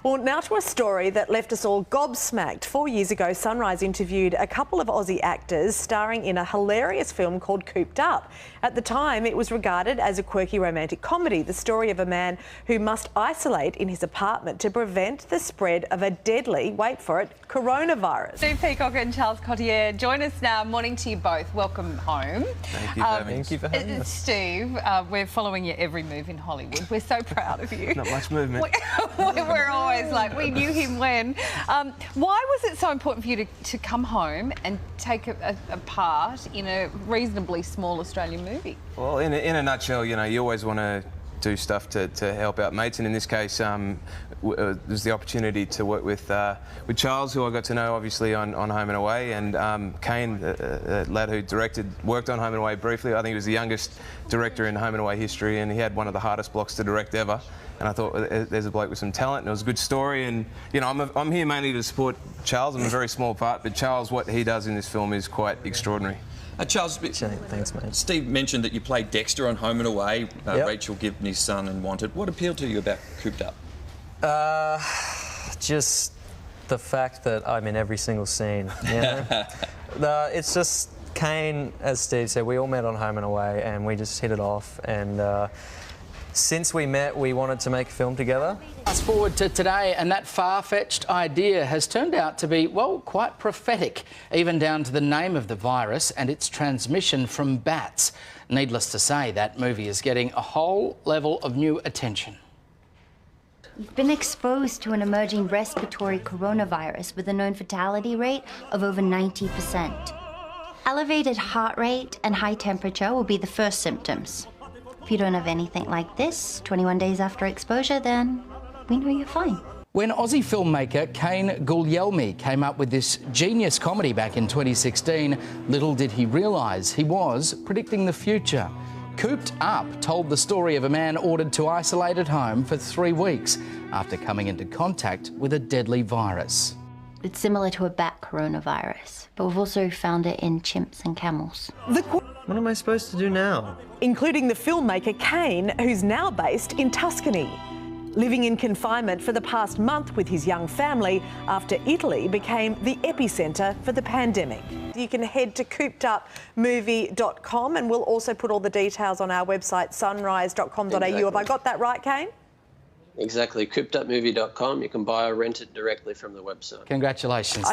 Well, now to a story that left us all gobsmacked. 4 years ago, Sunrise interviewed a couple of Aussie actors starring in a hilarious film called Cooped Up. At the time, it was regarded as a quirky romantic comedy, the story of a man who must isolate in his apartment to prevent the spread of a deadly, wait for it, coronavirus. Steve Peacock and Charles Cottier join us now. Morning to you both. Welcome home. Thank you for having us. Thank you for having us. Steve, we're following your every move in Hollywood. We're so proud of you. Not much movement. We're always like, we knew him when. Why was it so important for you to come home and take a part in a reasonably small Australian movie? Well, in a nutshell, you know, you always want to do stuff to help out mates, and in this case, there's the opportunity to work with Charles, who I got to know obviously on Home and Away, and Kane, the lad who worked on Home and Away briefly. I think he was the youngest director in Home and Away history, and he had one of the hardest blocks to direct ever. And I thought, there's a bloke with some talent, and it was a good story. And you know, I'm here mainly to support Charles. I'm a very small part, but Charles, what he does in this film is quite extraordinary. Charles, thanks, mate. Steve mentioned that you played Dexter on Home and Away, Yep. Rachel Gibney's son and Wanted. What appealed to you about Cooped Up? Just the fact that I'm in every single scene, you know? It's just Kane, as Steve said, we all met on Home and Away and we just hit it off, and since we met, we wanted to make a film together. Fast forward to today, and that far-fetched idea has turned out to be, well, quite prophetic, even down to the name of the virus and its transmission from bats. Needless to say, that movie is getting a whole level of new attention. You've been exposed to an emerging respiratory coronavirus with a known fatality rate of over 90%. Elevated heart rate and high temperature will be the first symptoms. If you don't have anything like this 21 days after exposure, then we know you're fine. When Aussie filmmaker Kane Guglielmi came up with this genius comedy back in 2016, little did he realise he was predicting the future. Cooped Up told the story of a man ordered to isolate at home for 3 weeks after coming into contact with a deadly virus. It's similar to a bat coronavirus, but we've also found it in chimps and camels. What am I supposed to do now? Including the filmmaker Kane, who's now based in Tuscany. Living in confinement for the past month with his young family after Italy became the epicentre for the pandemic. You can head to coopedupmovie.com, and we'll also put all the details on our website, sunrise.com.au. Exactly. Have I got that right, Kane? Exactly. Coopedupmovie.com. You can buy or rent it directly from the website. Congratulations.